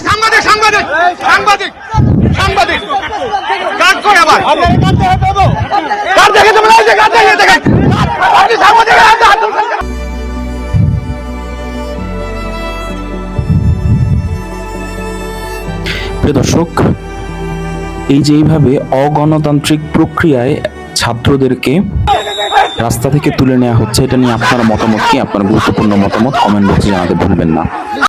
সাংবাদিক সাংবাদিক সাংবাদিক সাংবাদিক কাজ করে আবার কাজ দেখে তোমরা কাজ দেখে দেখেন সাংবাদিক। প্রিয় দর্শক, এই যে এইভাবে অগণতান্ত্রিক প্রক্রিয়ায় ছাত্রদেরকে রাস্তা থেকে তুলে নেওয়া হচ্ছে, এটা নিয়ে আপনার মতামত কি? আপনার গুরুত্বপূর্ণ মতামত কমেন্ট বক্সে জানাতে ভুলবেন না।